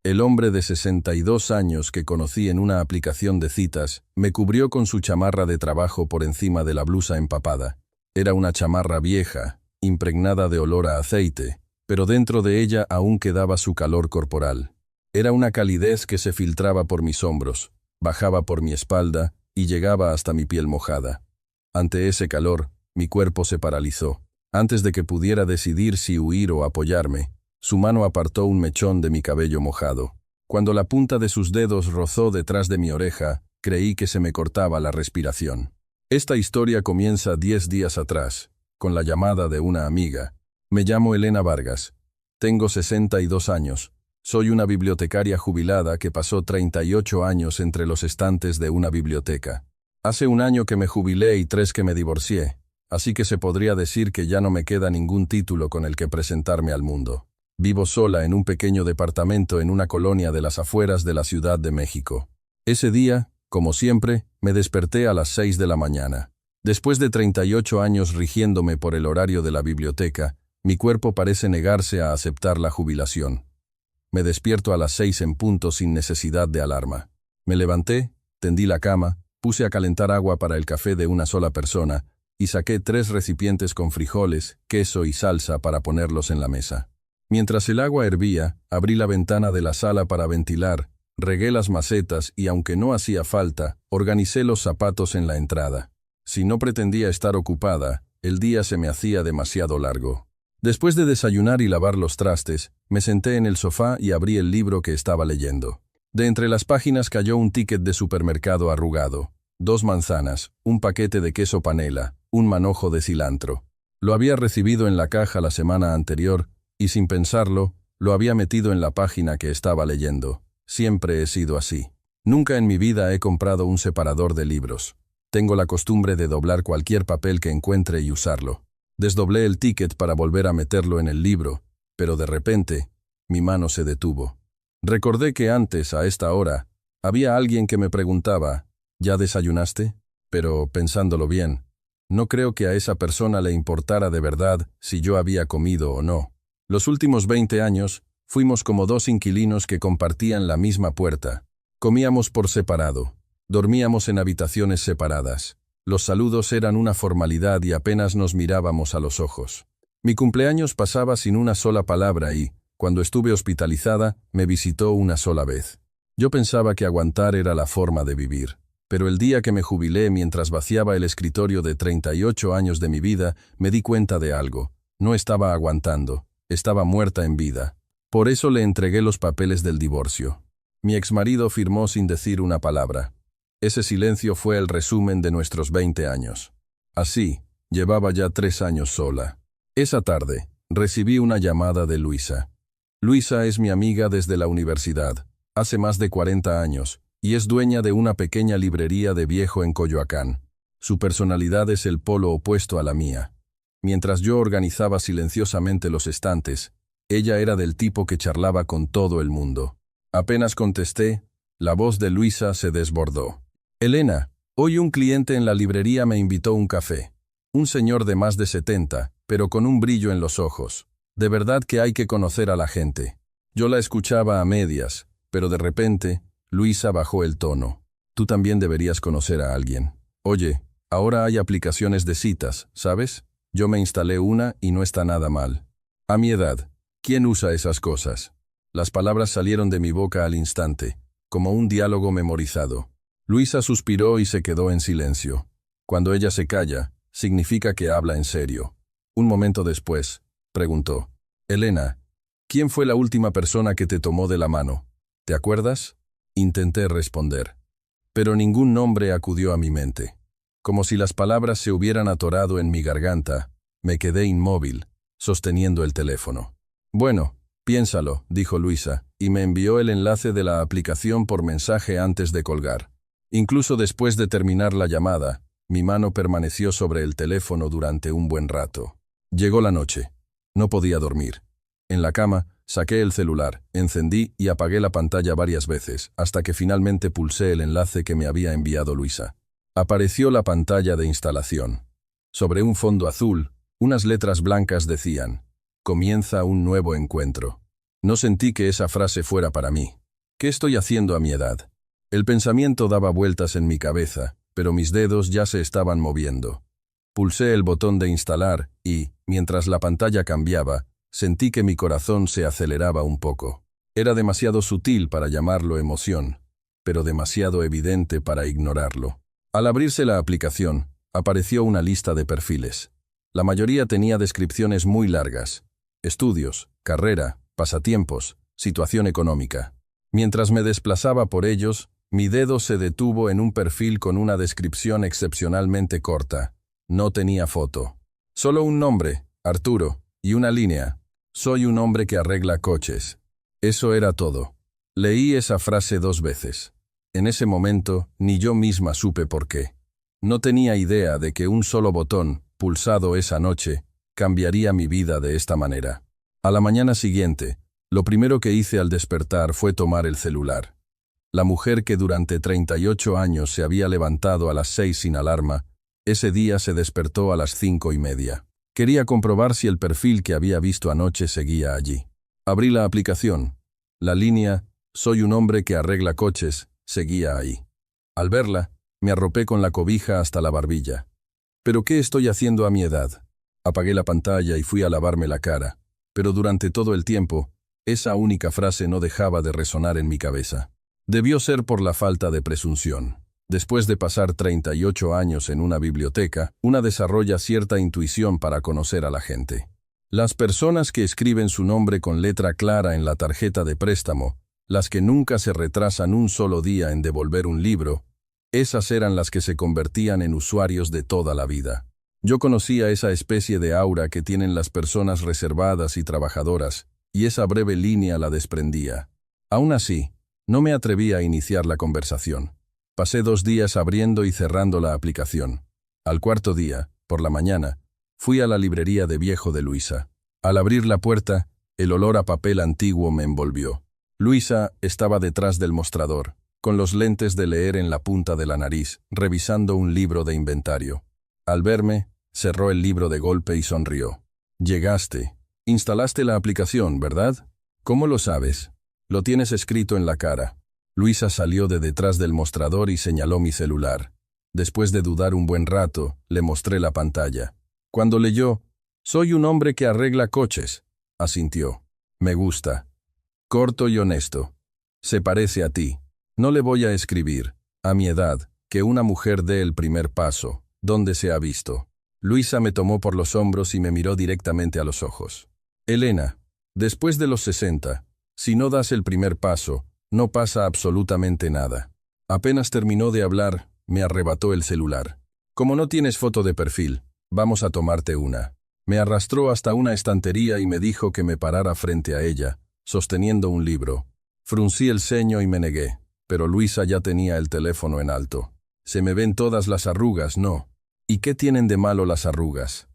El hombre de 62 años que conocí en una aplicación de citas me cubrió con su chamarra de trabajo por encima de la blusa empapada. Era una chamarra vieja, impregnada de olor a aceite, pero dentro de ella aún quedaba su calor corporal. Era una calidez que se filtraba por mis hombros, bajaba por mi espalda y llegaba hasta mi piel mojada. Ante ese calor, mi cuerpo se paralizó. Antes de que pudiera decidir si huir o apoyarme, su mano apartó un mechón de mi cabello mojado. Cuando la punta de sus dedos rozó detrás de mi oreja, creí que se me cortaba la respiración. Esta historia comienza 10 días atrás, con la llamada de una amiga. Me llamo Elena Vargas. Tengo 62 años. Soy una bibliotecaria jubilada que pasó 38 años entre los estantes de una biblioteca. Hace un año que me jubilé y 3 que me divorcié, así que se podría decir que ya no me queda ningún título con el que presentarme al mundo. Vivo sola en un pequeño departamento en una colonia de las afueras de la Ciudad de México. Ese día, como siempre, me desperté a las 6 de la mañana. Después de 38 años rigiéndome por el horario de la biblioteca, mi cuerpo parece negarse a aceptar la jubilación. Me despierto a las 6 en punto sin necesidad de alarma. Me levanté, tendí la cama, puse a calentar agua para el café de una sola persona y saqué 3 recipientes con frijoles, queso y salsa para ponerlos en la mesa. Mientras el agua hervía, abrí la ventana de la sala para ventilar, regué las macetas y, aunque no hacía falta, organicé los zapatos en la entrada. Si no pretendía estar ocupada, el día se me hacía demasiado largo. Después de desayunar y lavar los trastes, me senté en el sofá y abrí el libro que estaba leyendo. De entre las páginas cayó un ticket de supermercado arrugado, 2 manzanas, un paquete de queso panela, un manojo de cilantro. Lo había recibido en la caja la semana anterior y, sin pensarlo, lo había metido en la página que estaba leyendo. Siempre he sido así. Nunca en mi vida he comprado un separador de libros. Tengo la costumbre de doblar cualquier papel que encuentre y usarlo. Desdoblé el ticket para volver a meterlo en el libro, pero de repente, mi mano se detuvo. Recordé que antes, a esta hora, había alguien que me preguntaba, ¿ya desayunaste? Pero, pensándolo bien, no creo que a esa persona le importara de verdad si yo había comido o no. Los últimos 20 años, fuimos como 2 inquilinos que compartían la misma puerta. Comíamos por separado. Dormíamos en habitaciones separadas. Los saludos eran una formalidad y apenas nos mirábamos a los ojos. Mi cumpleaños pasaba sin una sola palabra y, cuando estuve hospitalizada, me visitó una sola vez. Yo pensaba que aguantar era la forma de vivir. Pero el día que me jubilé mientras vaciaba el escritorio de 38 años de mi vida, me di cuenta de algo. No estaba aguantando. Estaba muerta en vida. Por eso le entregué los papeles del divorcio. Mi exmarido firmó sin decir una palabra. Ese silencio fue el resumen de nuestros 20 años. Así, llevaba ya 3 años sola. Esa tarde, recibí una llamada de Luisa. Luisa es mi amiga desde la universidad, hace más de 40 años, y es dueña de una pequeña librería de viejo en Coyoacán. Su personalidad es el polo opuesto a la mía. Mientras yo organizaba silenciosamente los estantes, ella era del tipo que charlaba con todo el mundo. Apenas contesté, la voz de Luisa se desbordó. Elena, hoy un cliente en la librería me invitó un café. Un señor de más de 70, pero con un brillo en los ojos. De verdad que hay que conocer a la gente. Yo la escuchaba a medias, pero de repente, Luisa bajó el tono. Tú también deberías conocer a alguien. Oye, ahora hay aplicaciones de citas, ¿sabes? Yo me instalé una y no está nada mal. A mi edad, ¿quién usa esas cosas? Las palabras salieron de mi boca al instante, como un diálogo memorizado. Luisa suspiró y se quedó en silencio. Cuando ella se calla, significa que habla en serio. Un momento después, preguntó, Elena, ¿quién fue la última persona que te tomó de la mano? ¿Te acuerdas? Intenté responder. Pero ningún nombre acudió a mi mente. Como si las palabras se hubieran atorado en mi garganta, me quedé inmóvil, sosteniendo el teléfono. Bueno, piénsalo, dijo Luisa, y me envió el enlace de la aplicación por mensaje antes de colgar. Incluso después de terminar la llamada, mi mano permaneció sobre el teléfono durante un buen rato. Llegó la noche. No podía dormir. En la cama, saqué el celular, encendí y apagué la pantalla varias veces, hasta que finalmente pulsé el enlace que me había enviado Luisa. Apareció la pantalla de instalación. Sobre un fondo azul, unas letras blancas decían, comienza un nuevo encuentro. No sentí que esa frase fuera para mí. ¿Qué estoy haciendo a mi edad? El pensamiento daba vueltas en mi cabeza, pero mis dedos ya se estaban moviendo. Pulsé el botón de instalar y, mientras la pantalla cambiaba, sentí que mi corazón se aceleraba un poco. Era demasiado sutil para llamarlo emoción, pero demasiado evidente para ignorarlo. Al abrirse la aplicación, apareció una lista de perfiles. La mayoría tenía descripciones muy largas: estudios, carrera, pasatiempos, situación económica. Mientras me desplazaba por ellos, mi dedo se detuvo en un perfil con una descripción excepcionalmente corta. No tenía foto. Solo un nombre, Arturo, y una línea: soy un hombre que arregla coches. Eso era todo. Leí esa frase 2 veces. En ese momento, ni yo misma supe por qué. No tenía idea de que un solo botón, pulsado esa noche, cambiaría mi vida de esta manera. A la mañana siguiente, lo primero que hice al despertar fue tomar el celular. La mujer que durante 38 años se había levantado a las 6 sin alarma, ese día se despertó a las 5:30. Quería comprobar si el perfil que había visto anoche seguía allí. Abrí la aplicación. La línea «Soy un hombre que arregla coches» seguía ahí. Al verla, me arropé con la cobija hasta la barbilla. ¿Pero qué estoy haciendo a mi edad? Apagué la pantalla y fui a lavarme la cara, pero durante todo el tiempo, esa única frase no dejaba de resonar en mi cabeza. Debió ser por la falta de presunción. Después de pasar 38 años en una biblioteca, una desarrolla cierta intuición para conocer a la gente. Las personas que escriben su nombre con letra clara en la tarjeta de préstamo, las que nunca se retrasan un solo día en devolver un libro, esas eran las que se convertían en usuarios de toda la vida. Yo conocía esa especie de aura que tienen las personas reservadas y trabajadoras, y esa breve línea la desprendía. Aún así, no me atreví a iniciar la conversación. Pasé 2 días abriendo y cerrando la aplicación. Al 4.º día, por la mañana, fui a la librería de viejo de Luisa. Al abrir la puerta, el olor a papel antiguo me envolvió. Luisa estaba detrás del mostrador, con los lentes de leer en la punta de la nariz, revisando un libro de inventario. Al verme, cerró el libro de golpe y sonrió. «Llegaste. Instalaste la aplicación, ¿verdad? ¿Cómo lo sabes? Lo tienes escrito en la cara». Luisa salió de detrás del mostrador y señaló mi celular. Después de dudar un buen rato, le mostré la pantalla. Cuando leyó «Soy un hombre que arregla coches», asintió. «Me gusta. Corto y honesto. Se parece a ti. No le voy a escribir, a mi edad, que una mujer dé el primer paso. ¿Dónde se ha visto?». Luisa me tomó por los hombros y me miró directamente a los ojos. «Elena, después de los 60, si no das el primer paso, no pasa absolutamente nada». Apenas terminó de hablar, me arrebató el celular. «Como no tienes foto de perfil, vamos a tomarte una». Me arrastró hasta una estantería y me dijo que me parara frente a ella, sosteniendo un libro. Fruncí el ceño y me negué, pero Luisa ya tenía el teléfono en alto. «Se me ven todas las arrugas, ¿no? ¿Y qué tienen de malo las arrugas?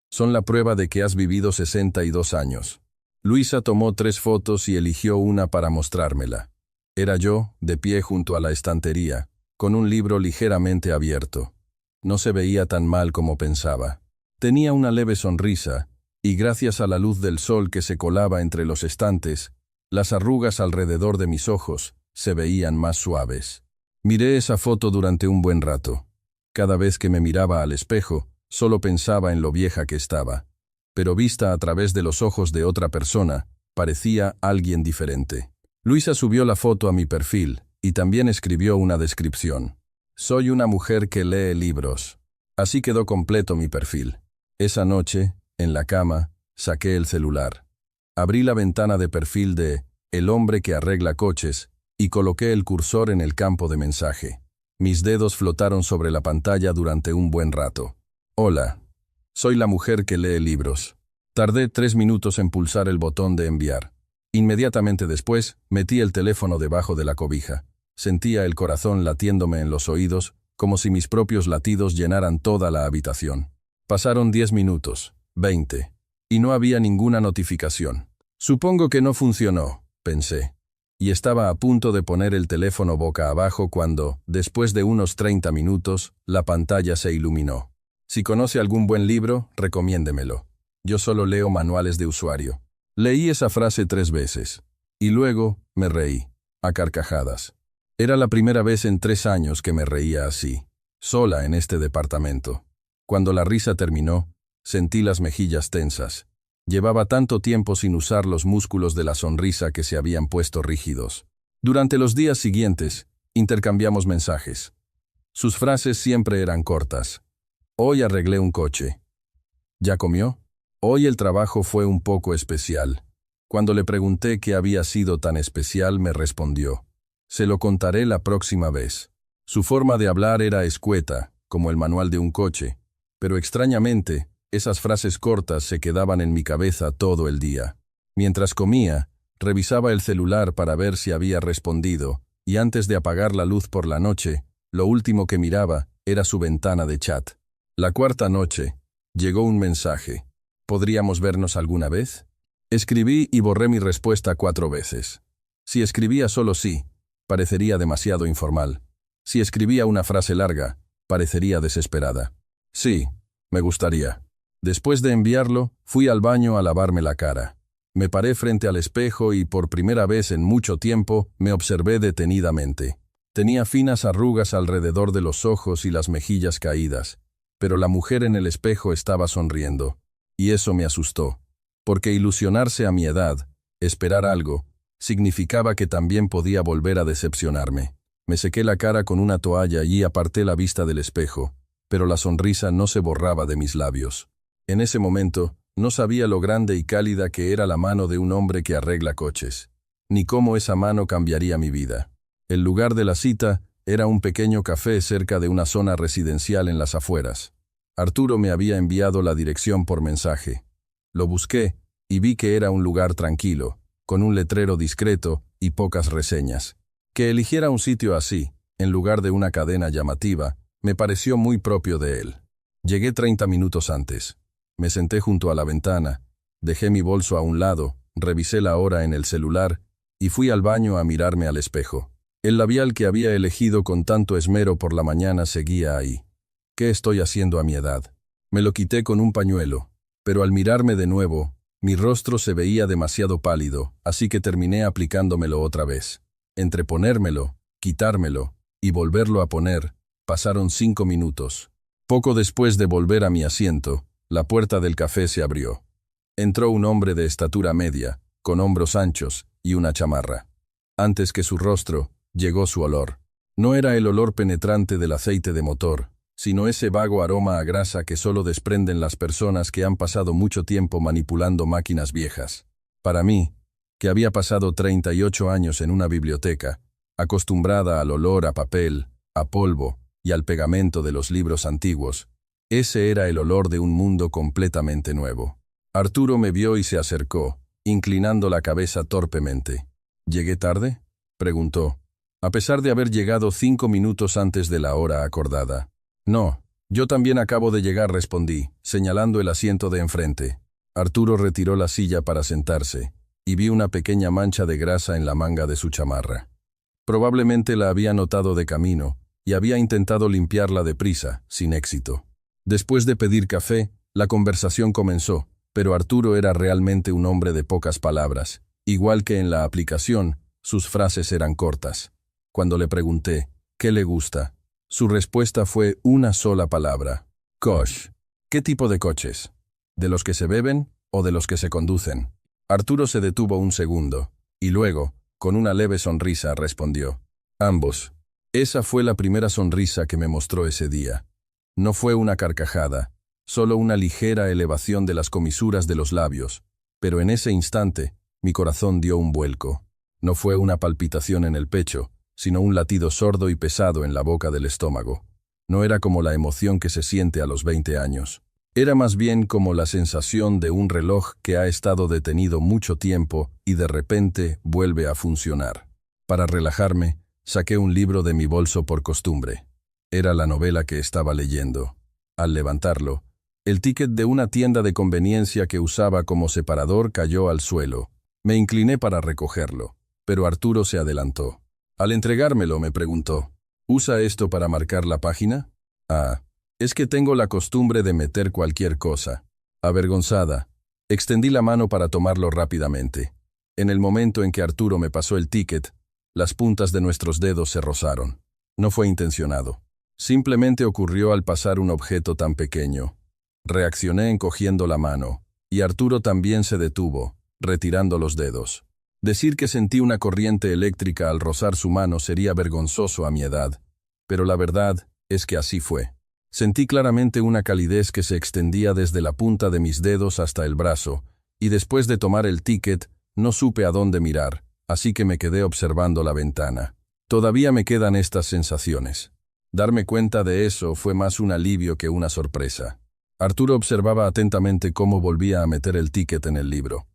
Son la prueba de que has vivido 62 años». Luisa tomó 3 fotos y eligió una para mostrármela. Era yo, de pie junto a la estantería, con un libro ligeramente abierto. No se veía tan mal como pensaba. Tenía una leve sonrisa, y gracias a la luz del sol que se colaba entre los estantes, las arrugas alrededor de mis ojos se veían más suaves. Miré esa foto durante un buen rato. Cada vez que me miraba al espejo, solo pensaba en lo vieja que estaba. Pero vista a través de los ojos de otra persona, parecía alguien diferente. Luisa subió la foto a mi perfil y también escribió una descripción. «Soy una mujer que lee libros». Así quedó completo mi perfil. Esa noche, en la cama, saqué el celular. Abrí la ventana de perfil de «El hombre que arregla coches» y coloqué el cursor en el campo de mensaje. Mis dedos flotaron sobre la pantalla durante un buen rato. «Hola. Soy la mujer que lee libros». Tardé 3 minutos en pulsar el botón de enviar. Inmediatamente después, metí el teléfono debajo de la cobija. Sentía el corazón latiéndome en los oídos, como si mis propios latidos llenaran toda la habitación. Pasaron 10 minutos, 20, y no había ninguna notificación. «Supongo que no funcionó», pensé. Y estaba a punto de poner el teléfono boca abajo cuando, después de unos 30 minutos, la pantalla se iluminó. «Si conoce algún buen libro, recomiéndemelo. Yo solo leo manuales de usuario». Leí esa frase 3 veces. Y luego me reí, a carcajadas. Era la primera vez en 3 años que me reía así, sola en este departamento. Cuando la risa terminó, sentí las mejillas tensas. Llevaba tanto tiempo sin usar los músculos de la sonrisa que se habían puesto rígidos. Durante los días siguientes, intercambiamos mensajes. Sus frases siempre eran cortas. Hoy arreglé un coche. ¿Ya comió? Hoy el trabajo fue un poco especial. Cuando le pregunté qué había sido tan especial, me respondió: se lo contaré la próxima vez. Su forma de hablar era escueta, como el manual de un coche, pero extrañamente, esas frases cortas se quedaban en mi cabeza todo el día. Mientras comía, revisaba el celular para ver si había respondido, y antes de apagar la luz por la noche, lo último que miraba era su ventana de chat. La cuarta noche, llegó un mensaje. ¿Podríamos vernos alguna vez? Escribí y borré mi respuesta 4 veces. Si escribía solo sí, parecería demasiado informal. Si escribía una frase larga, parecería desesperada. Sí, me gustaría. Después de enviarlo, fui al baño a lavarme la cara. Me paré frente al espejo y por primera vez en mucho tiempo me observé detenidamente. Tenía finas arrugas alrededor de los ojos y las mejillas caídas, pero la mujer en el espejo estaba sonriendo. Y eso me asustó, porque ilusionarse a mi edad, esperar algo, significaba que también podía volver a decepcionarme. Me sequé la cara con una toalla y aparté la vista del espejo, pero la sonrisa no se borraba de mis labios. En ese momento, no sabía lo grande y cálida que era la mano de un hombre que arregla coches, ni cómo esa mano cambiaría mi vida. El lugar de la cita era un pequeño café cerca de una zona residencial en las afueras. Arturo me había enviado la dirección por mensaje. Lo busqué y vi que era un lugar tranquilo, con un letrero discreto y pocas reseñas. Que eligiera un sitio así, en lugar de una cadena llamativa, me pareció muy propio de él. Llegué 30 minutos antes. Me senté junto a la ventana, dejé mi bolso a un lado, revisé la hora en el celular y fui al baño a mirarme al espejo. El labial que había elegido con tanto esmero por la mañana seguía ahí. ¿Qué estoy haciendo a mi edad? Me lo quité con un pañuelo, pero al mirarme de nuevo, mi rostro se veía demasiado pálido, así que terminé aplicándomelo otra vez. Entre ponérmelo, quitármelo y volverlo a poner, pasaron 5 minutos. Poco después de volver a mi asiento, la puerta del café se abrió. Entró un hombre de estatura media, con hombros anchos y una chamarra. Antes que su rostro, llegó su olor. No era el olor penetrante del aceite de motor, sino ese vago aroma a grasa que solo desprenden las personas que han pasado mucho tiempo manipulando máquinas viejas. Para mí, que había pasado 38 años en una biblioteca, acostumbrada al olor a papel, a polvo y al pegamento de los libros antiguos, ese era el olor de un mundo completamente nuevo. Arturo me vio y se acercó, inclinando la cabeza torpemente. ¿Llegué tarde?, preguntó, a pesar de haber llegado 5 minutos antes de la hora acordada. No, yo también acabo de llegar, respondí, señalando el asiento de enfrente. Arturo retiró la silla para sentarse, y vi una pequeña mancha de grasa en la manga de su chamarra. Probablemente la había notado de camino, y había intentado limpiarla deprisa, sin éxito. Después de pedir café, la conversación comenzó, pero Arturo era realmente un hombre de pocas palabras. Igual que en la aplicación, sus frases eran cortas. Cuando le pregunté, ¿qué le gusta?, su respuesta fue una sola palabra: coche. ¿Qué tipo de coches? ¿De los que se beben o de los que se conducen? Arturo se detuvo un segundo, y luego, con una leve sonrisa, respondió: ambos. Esa fue la primera sonrisa que me mostró ese día. No fue una carcajada, solo una ligera elevación de las comisuras de los labios, pero en ese instante, mi corazón dio un vuelco. No fue una palpitación en el pecho, sino un latido sordo y pesado en la boca del estómago. No era como la emoción que se siente a los 20 años. Era más bien como la sensación de un reloj que ha estado detenido mucho tiempo y de repente vuelve a funcionar. Para relajarme, saqué un libro de mi bolso por costumbre. Era la novela que estaba leyendo. Al levantarlo, el ticket de una tienda de conveniencia que usaba como separador cayó al suelo. Me incliné para recogerlo, pero Arturo se adelantó. Al entregármelo me preguntó: ¿usa esto para marcar la página? Ah, es que tengo la costumbre de meter cualquier cosa. Avergonzada, extendí la mano para tomarlo rápidamente. En el momento en que Arturo me pasó el ticket, las puntas de nuestros dedos se rozaron. No fue intencionado. Simplemente ocurrió al pasar un objeto tan pequeño. Reaccioné encogiendo la mano, y Arturo también se detuvo, retirando los dedos. Decir que sentí una corriente eléctrica al rozar su mano sería vergonzoso a mi edad, pero la verdad es que así fue. Sentí claramente una calidez que se extendía desde la punta de mis dedos hasta el brazo, y después de tomar el ticket, no supe a dónde mirar, así que me quedé observando la ventana. Todavía me quedan estas sensaciones. Darme cuenta de eso fue más un alivio que una sorpresa. Arturo observaba atentamente cómo volvía a meter el ticket en el libro.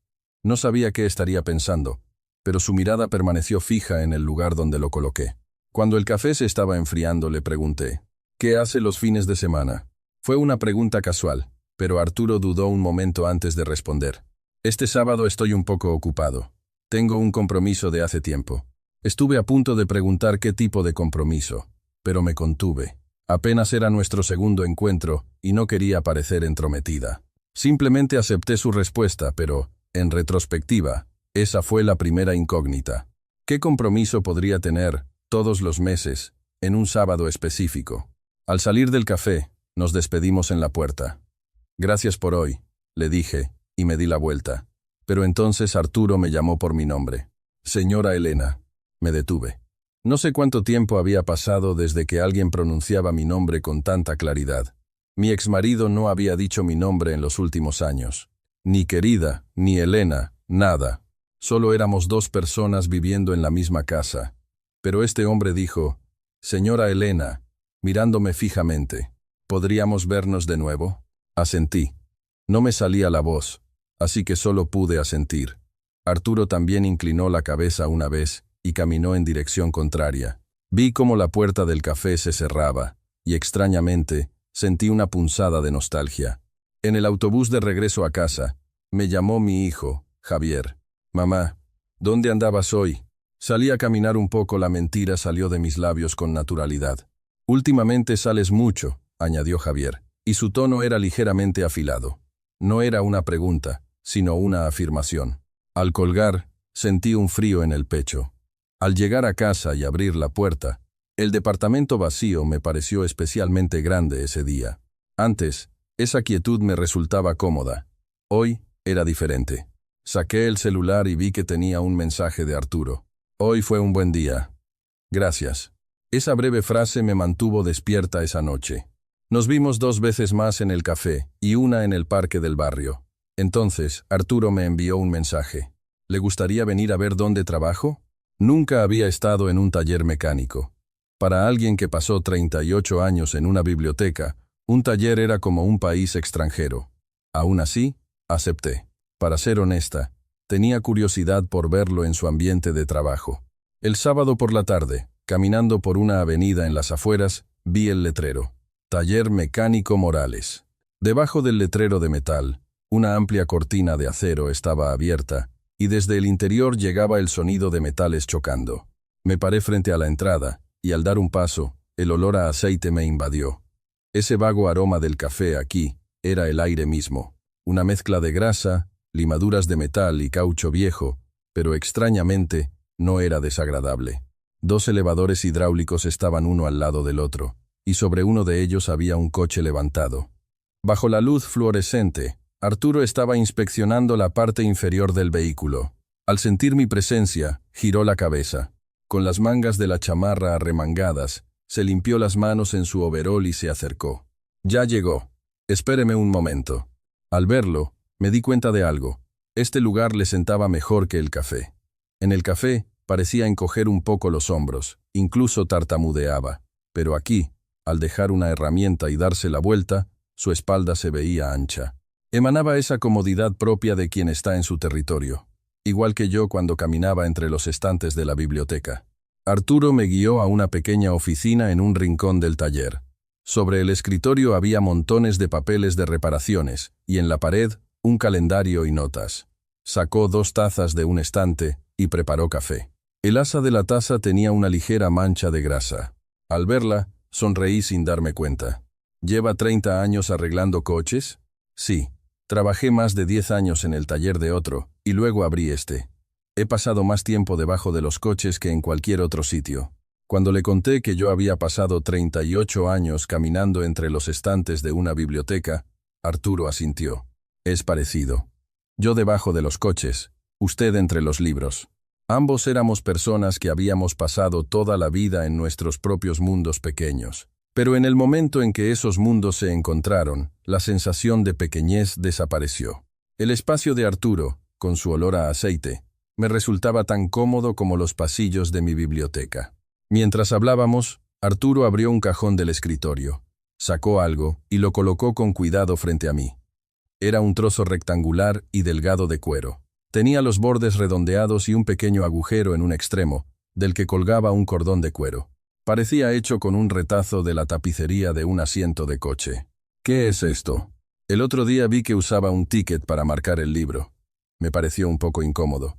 No sabía qué estaría pensando, pero su mirada permaneció fija en el lugar donde lo coloqué. Cuando el café se estaba enfriando, le pregunté, ¿qué hace los fines de semana? Fue una pregunta casual, pero Arturo dudó un momento antes de responder. Este sábado estoy un poco ocupado. Tengo un compromiso de hace tiempo. Estuve a punto de preguntar qué tipo de compromiso, pero me contuve. Apenas era nuestro segundo encuentro y no quería parecer entrometida. Simplemente acepté su respuesta, pero, en retrospectiva, esa fue la primera incógnita. ¿Qué compromiso podría tener, todos los meses, en un sábado específico? Al salir del café, nos despedimos en la puerta. Gracias por hoy, le dije, y me di la vuelta. Pero entonces Arturo me llamó por mi nombre. Señora Elena. Me detuve. No sé cuánto tiempo había pasado desde que alguien pronunciaba mi nombre con tanta claridad. Mi exmarido no había dicho mi nombre en los últimos años. Ni querida, ni Elena, nada. Solo éramos dos personas viviendo en la misma casa. Pero este hombre dijo, «Señora Elena», mirándome fijamente, «¿podríamos vernos de nuevo?» Asentí. No me salía la voz, así que solo pude asentir. Arturo también inclinó la cabeza una vez y caminó en dirección contraria. Vi cómo la puerta del café se cerraba, y extrañamente, sentí una punzada de nostalgia. En el autobús de regreso a casa, me llamó mi hijo, Javier. «Mamá, ¿dónde andabas hoy?» Salí a caminar un poco. La mentira salió de mis labios con naturalidad. «Últimamente sales mucho», añadió Javier, y su tono era ligeramente afilado. No era una pregunta, sino una afirmación. Al colgar, sentí un frío en el pecho. Al llegar a casa y abrir la puerta, el departamento vacío me pareció especialmente grande ese día. Antes, esa quietud me resultaba cómoda. Hoy era diferente. Saqué el celular y vi que tenía un mensaje de Arturo. «Hoy fue un buen día. Gracias». Esa breve frase me mantuvo despierta esa noche. Nos vimos 2 veces más en el café y una en el parque del barrio. Entonces, Arturo me envió un mensaje. ¿Le gustaría venir a ver dónde trabajo? Nunca había estado en un taller mecánico. Para alguien que pasó 38 años en una biblioteca, un taller era como un país extranjero. Aún así, acepté. Para ser honesta, tenía curiosidad por verlo en su ambiente de trabajo. El sábado por la tarde, caminando por una avenida en las afueras, vi el letrero. Taller Mecánico Morales. Debajo del letrero de metal, una amplia cortina de acero estaba abierta, y desde el interior llegaba el sonido de metales chocando. Me paré frente a la entrada, y al dar un paso, el olor a aceite me invadió. Ese vago aroma del café aquí era el aire mismo. Una mezcla de grasa, limaduras de metal y caucho viejo, pero extrañamente no era desagradable. 2 elevadores hidráulicos estaban uno al lado del otro, y sobre uno de ellos había un coche levantado. Bajo la luz fluorescente, Arturo estaba inspeccionando la parte inferior del vehículo. Al sentir mi presencia, giró la cabeza. Con las mangas de la chamarra arremangadas, se limpió las manos en su overol y se acercó. «Ya llegó. Espéreme un momento». Al verlo, me di cuenta de algo. Este lugar le sentaba mejor que el café. En el café, parecía encoger un poco los hombros, incluso tartamudeaba. Pero aquí, al dejar una herramienta y darse la vuelta, su espalda se veía ancha. Emanaba esa comodidad propia de quien está en su territorio, igual que yo cuando caminaba entre los estantes de la biblioteca. Arturo me guió a una pequeña oficina en un rincón del taller. Sobre el escritorio había montones de papeles de reparaciones, y en la pared, un calendario y notas. Sacó 2 tazas de un estante y preparó café. El asa de la taza tenía una ligera mancha de grasa. Al verla, sonreí sin darme cuenta. ¿Lleva 30 años arreglando coches? Sí. Trabajé más de 10 años en el taller de otro, y luego abrí este. He pasado más tiempo debajo de los coches que en cualquier otro sitio. Cuando le conté que yo había pasado 38 años caminando entre los estantes de una biblioteca, Arturo asintió. Es parecido. Yo debajo de los coches, usted entre los libros. Ambos éramos personas que habíamos pasado toda la vida en nuestros propios mundos pequeños. Pero en el momento en que esos mundos se encontraron, la sensación de pequeñez desapareció. El espacio de Arturo, con su olor a aceite, me resultaba tan cómodo como los pasillos de mi biblioteca. Mientras hablábamos, Arturo abrió un cajón del escritorio, sacó algo y lo colocó con cuidado frente a mí. Era un trozo rectangular y delgado de cuero. Tenía los bordes redondeados y un pequeño agujero en un extremo, del que colgaba un cordón de cuero. Parecía hecho con un retazo de la tapicería de un asiento de coche. ¿Qué es esto? El otro día vi que usaba un ticket para marcar el libro. Me pareció un poco incómodo.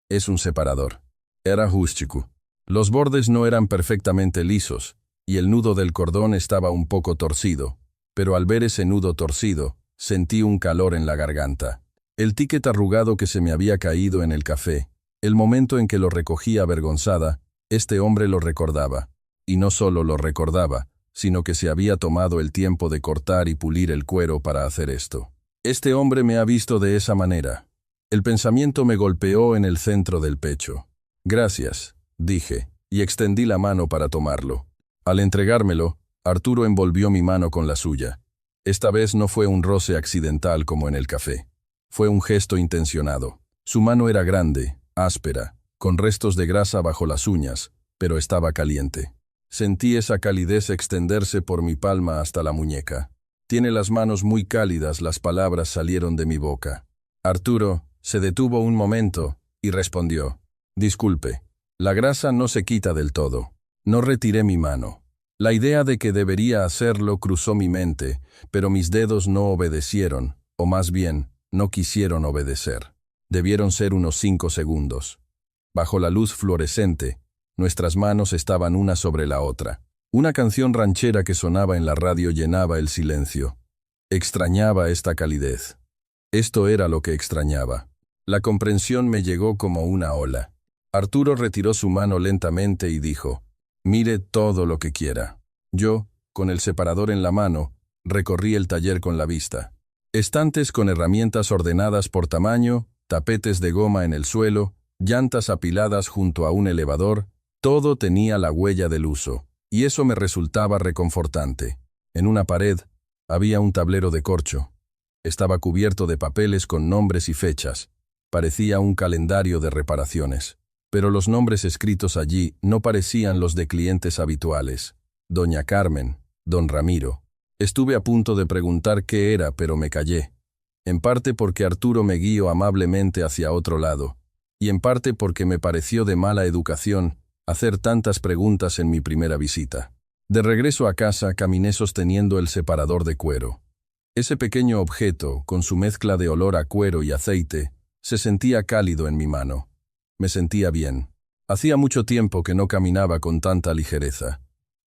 Es un separador. Era justico. Los bordes no eran perfectamente lisos, y el nudo del cordón estaba un poco torcido, pero al ver ese nudo torcido, sentí un calor en la garganta. El ticket arrugado que se me había caído en el café, el momento en que lo recogí avergonzada, este hombre lo recordaba. Y no solo lo recordaba, sino que se había tomado el tiempo de cortar y pulir el cuero para hacer esto. Este hombre me ha visto de esa manera. El pensamiento me golpeó en el centro del pecho. Gracias, dije, y extendí la mano para tomarlo. Al entregármelo, Arturo envolvió mi mano con la suya. Esta vez no fue un roce accidental como en el café. Fue un gesto intencionado. Su mano era grande, áspera, con restos de grasa bajo las uñas, pero estaba caliente. Sentí esa calidez extenderse por mi palma hasta la muñeca. Tiene las manos muy cálidas, las palabras salieron de mi boca. Arturo se detuvo un momento y respondió. Disculpe, la grasa no se quita del todo. No retiré mi mano. La idea de que debería hacerlo cruzó mi mente, pero mis dedos no obedecieron, o más bien, no quisieron obedecer. Debieron ser unos 5 segundos. Bajo la luz fluorescente, nuestras manos estaban una sobre la otra. Una canción ranchera que sonaba en la radio llenaba el silencio. Extrañaba esta calidez. Esto era lo que extrañaba. La comprensión me llegó como una ola. Arturo retiró su mano lentamente y dijo, «Mire todo lo que quiera». Yo, con el separador en la mano, recorrí el taller con la vista. Estantes con herramientas ordenadas por tamaño, tapetes de goma en el suelo, llantas apiladas junto a un elevador, todo tenía la huella del uso, y eso me resultaba reconfortante. En una pared había un tablero de corcho. Estaba cubierto de papeles con nombres y fechas. Parecía un calendario de reparaciones. Pero los nombres escritos allí no parecían los de clientes habituales. Doña Carmen, don Ramiro. Estuve a punto de preguntar qué era, pero me callé. En parte porque Arturo me guió amablemente hacia otro lado, y en parte porque me pareció de mala educación hacer tantas preguntas en mi primera visita. De regreso a casa caminé sosteniendo el separador de cuero. Ese pequeño objeto, con su mezcla de olor a cuero y aceite, se sentía cálido en mi mano. Me sentía bien. Hacía mucho tiempo que no caminaba con tanta ligereza.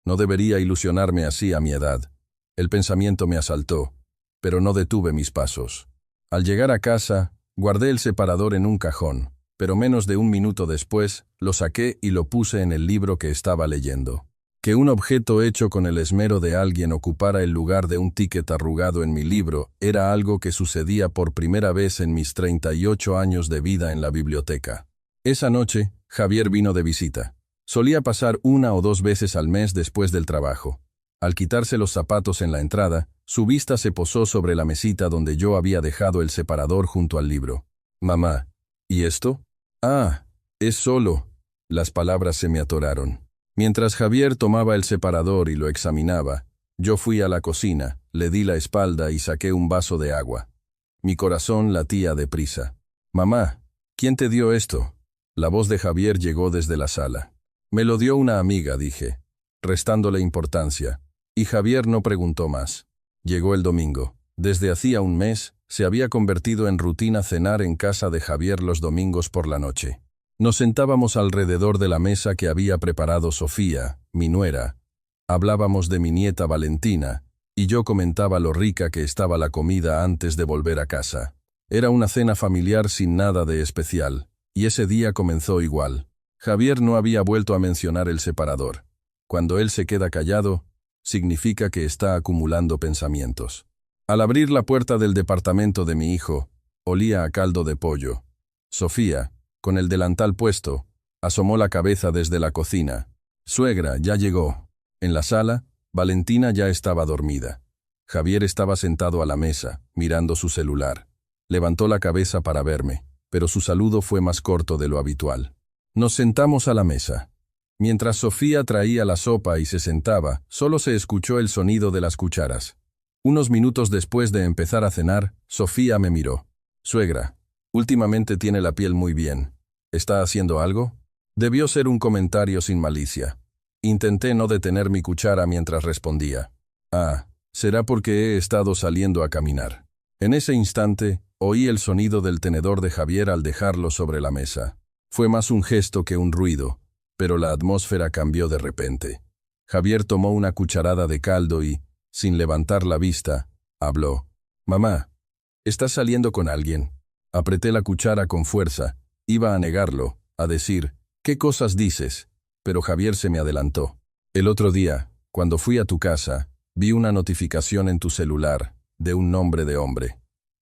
No debería ilusionarme así a mi edad. El pensamiento me asaltó, pero no detuve mis pasos. Al llegar a casa, guardé el separador en un cajón, pero menos de un minuto después lo saqué y lo puse en el libro que estaba leyendo. Que un objeto hecho con el esmero de alguien ocupara el lugar de un ticket arrugado en mi libro era algo que sucedía por primera vez en mis 38 años de vida en la biblioteca. Esa noche, Javier vino de visita. Solía pasar 1 o 2 veces al mes después del trabajo. Al quitarse los zapatos en la entrada, su vista se posó sobre la mesita donde yo había dejado el separador junto al libro. «Mamá, ¿y esto?» «Ah, es solo». Las palabras se me atoraron. Mientras Javier tomaba el separador y lo examinaba, yo fui a la cocina, le di la espalda y saqué un vaso de agua. Mi corazón latía deprisa. «Mamá, ¿quién te dio esto?» La voz de Javier llegó desde la sala. «Me lo dio una amiga», dije, restándole importancia. Y Javier no preguntó más. Llegó el domingo. Desde hacía un mes, se había convertido en rutina cenar en casa de Javier los domingos por la noche. Nos sentábamos alrededor de la mesa que había preparado Sofía, mi nuera. Hablábamos de mi nieta Valentina, y yo comentaba lo rica que estaba la comida antes de volver a casa. Era una cena familiar sin nada de especial. Y ese día comenzó igual. Javier no había vuelto a mencionar el separador. Cuando él se queda callado, significa que está acumulando pensamientos. Al abrir la puerta del departamento de mi hijo, olía a caldo de pollo. Sofía, con el delantal puesto, asomó la cabeza desde la cocina. «Suegra, ya llegó». En la sala, Valentina ya estaba dormida. Javier estaba sentado a la mesa, mirando su celular. Levantó la cabeza para verme, pero su saludo fue más corto de lo habitual. Nos sentamos a la mesa. Mientras Sofía traía la sopa y se sentaba, solo se escuchó el sonido de las cucharas. Unos minutos después de empezar a cenar, Sofía me miró. «Suegra, últimamente tiene la piel muy bien. ¿Está haciendo algo?» Debió ser un comentario sin malicia. Intenté no detener mi cuchara mientras respondía. «Ah, será porque he estado saliendo a caminar». En ese instante, oí el sonido del tenedor de Javier al dejarlo sobre la mesa. Fue más un gesto que un ruido, pero la atmósfera cambió de repente. Javier tomó una cucharada de caldo y, sin levantar la vista, habló. «Mamá, ¿estás saliendo con alguien?» Apreté la cuchara con fuerza. Iba a negarlo, a decir, «¿Qué cosas dices?», pero Javier se me adelantó. «El otro día, cuando fui a tu casa, vi una notificación en tu celular, de un nombre de hombre.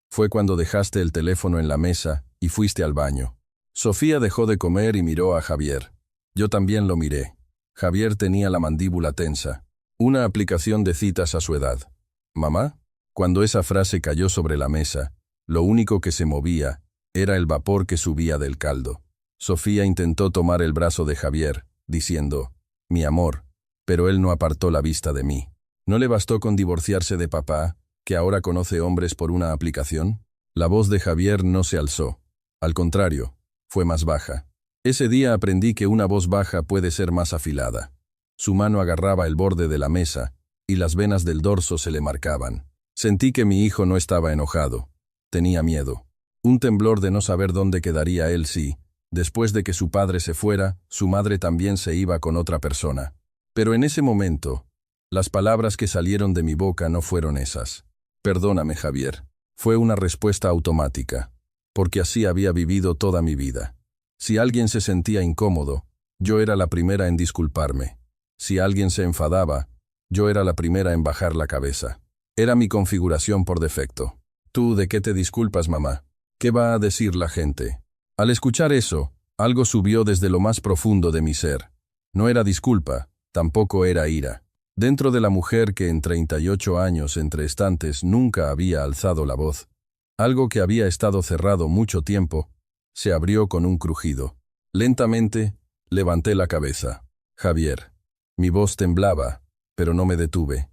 Fue cuando dejaste el teléfono en la mesa y fuiste al baño». Sofía dejó de comer y miró a Javier. Yo también lo miré. Javier tenía la mandíbula tensa. Una aplicación de citas a su edad. «¿Mamá?». Cuando esa frase cayó sobre la mesa, lo único que se movía era el vapor que subía del caldo. Sofía intentó tomar el brazo de Javier, diciendo, «Mi amor», pero él no apartó la vista de mí. ¿No le bastó con divorciarse de papá, que ahora conoce hombres por una aplicación? La voz de Javier no se alzó. Al contrario, fue más baja. Ese día aprendí que una voz baja puede ser más afilada. Su mano agarraba el borde de la mesa, y las venas del dorso se le marcaban. Sentí que mi hijo no estaba enojado. Tenía miedo. Un temblor de no saber dónde quedaría él si, después de que su padre se fuera, su madre también se iba con otra persona. Pero en ese momento, las palabras que salieron de mi boca no fueron esas. «Perdóname, Javier». Fue una respuesta automática, porque así había vivido toda mi vida. Si alguien se sentía incómodo, yo era la primera en disculparme. Si alguien se enfadaba, yo era la primera en bajar la cabeza. Era mi configuración por defecto. «¿Tú de qué te disculpas, mamá? ¿Qué va a decir la gente?». Al escuchar eso, algo subió desde lo más profundo de mi ser. No era disculpa, tampoco era ira. Dentro de la mujer que en 38 años entre estantes nunca había alzado la voz, algo que había estado cerrado mucho tiempo, se abrió con un crujido. Lentamente, levanté la cabeza. «Javier». Mi voz temblaba, pero no me detuve.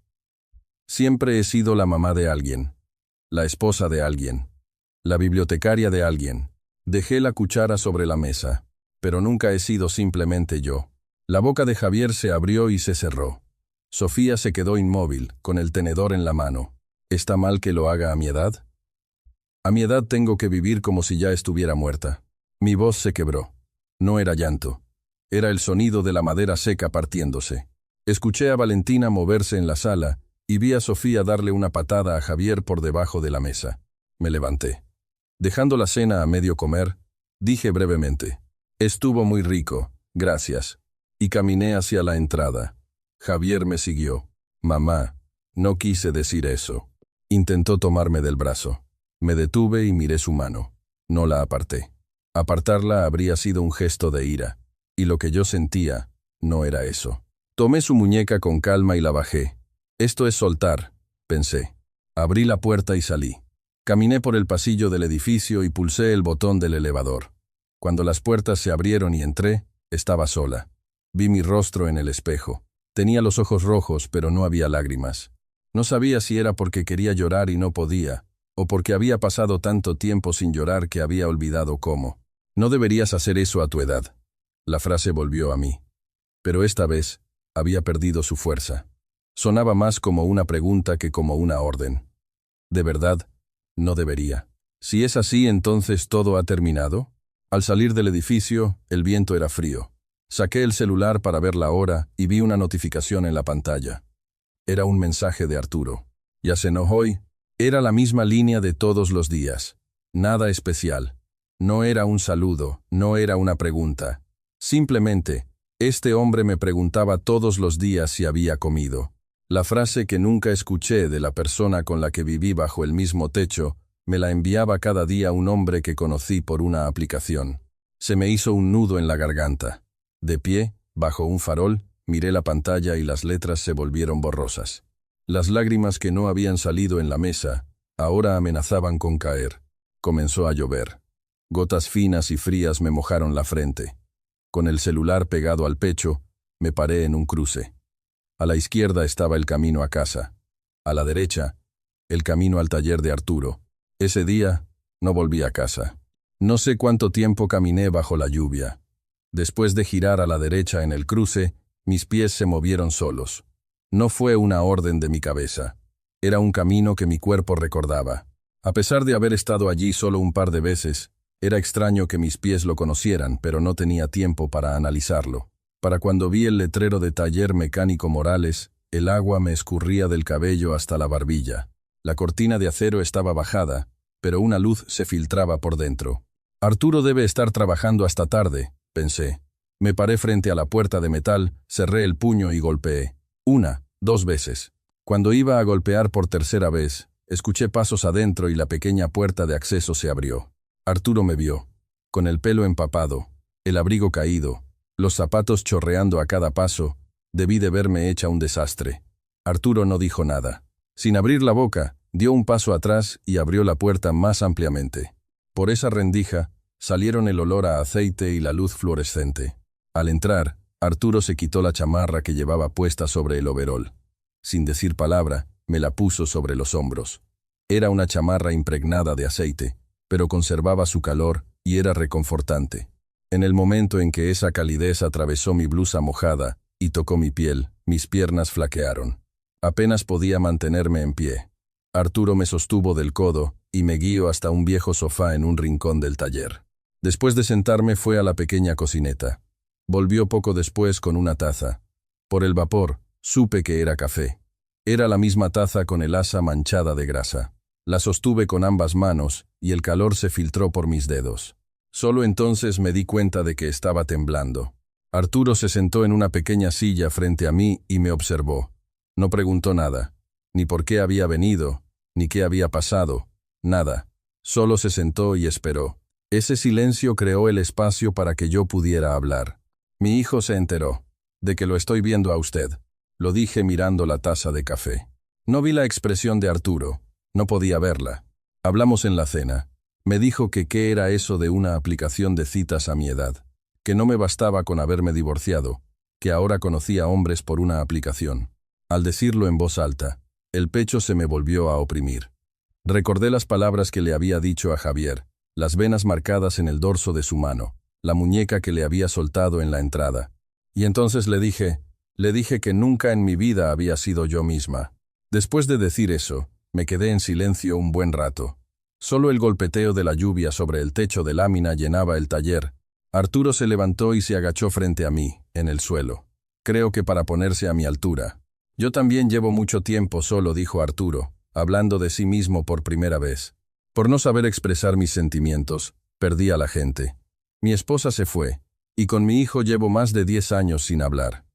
Siempre he sido la mamá de alguien, la esposa de alguien, la bibliotecaria de alguien. Dejé la cuchara sobre la mesa, pero nunca he sido simplemente yo. La boca de Javier se abrió y se cerró. Sofía se quedó inmóvil, con el tenedor en la mano. ¿Está mal que lo haga a mi edad? A mi edad tengo que vivir como si ya estuviera muerta. Mi voz se quebró. No era llanto. Era el sonido de la madera seca partiéndose. Escuché a Valentina moverse en la sala y vi a Sofía darle una patada a Javier por debajo de la mesa. Me levanté. Dejando la cena a medio comer, dije brevemente, «Estuvo muy rico, gracias», y caminé hacia la entrada. Javier me siguió. «Mamá, no quise decir eso». Intentó tomarme del brazo. Me detuve y miré su mano. No la aparté. Apartarla habría sido un gesto de ira, y lo que yo sentía no era eso. Tomé su muñeca con calma y la bajé. «Esto es soltar», pensé. Abrí la puerta y salí. Caminé por el pasillo del edificio y pulsé el botón del elevador. Cuando las puertas se abrieron y entré, estaba sola. Vi mi rostro en el espejo. Tenía los ojos rojos, pero no había lágrimas. No sabía si era porque quería llorar y no podía, o porque había pasado tanto tiempo sin llorar que había olvidado cómo. «No deberías hacer eso a tu edad». La frase volvió a mí. Pero esta vez, había perdido su fuerza. Sonaba más como una pregunta que como una orden. ¿De verdad? No debería. Si es así, entonces todo ha terminado. Al salir del edificio, el viento era frío. Saqué el celular para ver la hora y vi una notificación en la pantalla. Era un mensaje de Arturo. «Ya cenó hoy». Era la misma línea de todos los días. Nada especial. No era un saludo, no era una pregunta. Simplemente, este hombre me preguntaba todos los días si había comido. La frase que nunca escuché de la persona con la que viví bajo el mismo techo, me la enviaba cada día un hombre que conocí por una aplicación. Se me hizo un nudo en la garganta. De pie, bajo un farol, miré la pantalla y las letras se volvieron borrosas. Las lágrimas que no habían salido en la mesa, ahora amenazaban con caer. Comenzó a llover. Gotas finas y frías me mojaron la frente. Con el celular pegado al pecho, me paré en un cruce. A la izquierda estaba el camino a casa. A la derecha, el camino al taller de Arturo. Ese día, no volví a casa. No sé cuánto tiempo caminé bajo la lluvia. Después de girar a la derecha en el cruce, mis pies se movieron solos. No fue una orden de mi cabeza. Era un camino que mi cuerpo recordaba. A pesar de haber estado allí solo un par de veces, era extraño que mis pies lo conocieran, pero no tenía tiempo para analizarlo. Para cuando vi el letrero de Taller Mecánico Morales, el agua me escurría del cabello hasta la barbilla. La cortina de acero estaba bajada, pero una luz se filtraba por dentro. Arturo debe estar trabajando hasta tarde, pensé. Me paré frente a la puerta de metal, cerré el puño y golpeé. 1, 2 veces. Cuando iba a golpear por tercera vez, escuché pasos adentro y la pequeña puerta de acceso se abrió. Arturo me vio, con el pelo empapado, el abrigo caído, los zapatos chorreando a cada paso. Debí de verme hecha un desastre. Arturo no dijo nada. Sin abrir la boca, dio un paso atrás y abrió la puerta más ampliamente. Por esa rendija, salieron el olor a aceite y la luz fluorescente. Al entrar, Arturo se quitó la chamarra que llevaba puesta sobre el overol. Sin decir palabra, me la puso sobre los hombros. Era una chamarra impregnada de aceite, pero conservaba su calor y era reconfortante. En el momento en que esa calidez atravesó mi blusa mojada y tocó mi piel, mis piernas flaquearon. Apenas podía mantenerme en pie. Arturo me sostuvo del codo y me guió hasta un viejo sofá en un rincón del taller. Después de sentarme fue a la pequeña cocineta. Volvió poco después con una taza. Por el vapor, supe que era café. Era la misma taza con el asa manchada de grasa. La sostuve con ambas manos y el calor se filtró por mis dedos. Solo entonces me di cuenta de que estaba temblando. Arturo se sentó en una pequeña silla frente a mí y me observó. No preguntó nada, ni por qué había venido, ni qué había pasado, nada. Solo se sentó y esperó. Ese silencio creó el espacio para que yo pudiera hablar. Mi hijo se enteró. De que lo estoy viendo a usted. Lo dije mirando la taza de café. No vi la expresión de Arturo. No podía verla. Hablamos en la cena. Me dijo que qué era eso de una aplicación de citas a mi edad. Que no me bastaba con haberme divorciado. Que ahora conocía hombres por una aplicación. Al decirlo en voz alta, el pecho se me volvió a oprimir. Recordé las palabras que le había dicho a Javier, las venas marcadas en el dorso de su mano, la muñeca que le había soltado en la entrada. Y entonces le dije que nunca en mi vida había sido yo misma. Después de decir eso, me quedé en silencio un buen rato. Solo el golpeteo de la lluvia sobre el techo de lámina llenaba el taller. Arturo se levantó y se agachó frente a mí, en el suelo. Creo que para ponerse a mi altura. Yo también llevo mucho tiempo solo, dijo Arturo, hablando de sí mismo por primera vez. Por no saber expresar mis sentimientos, perdí a la gente. Mi esposa se fue, y con mi hijo llevo más de 10 años sin hablar.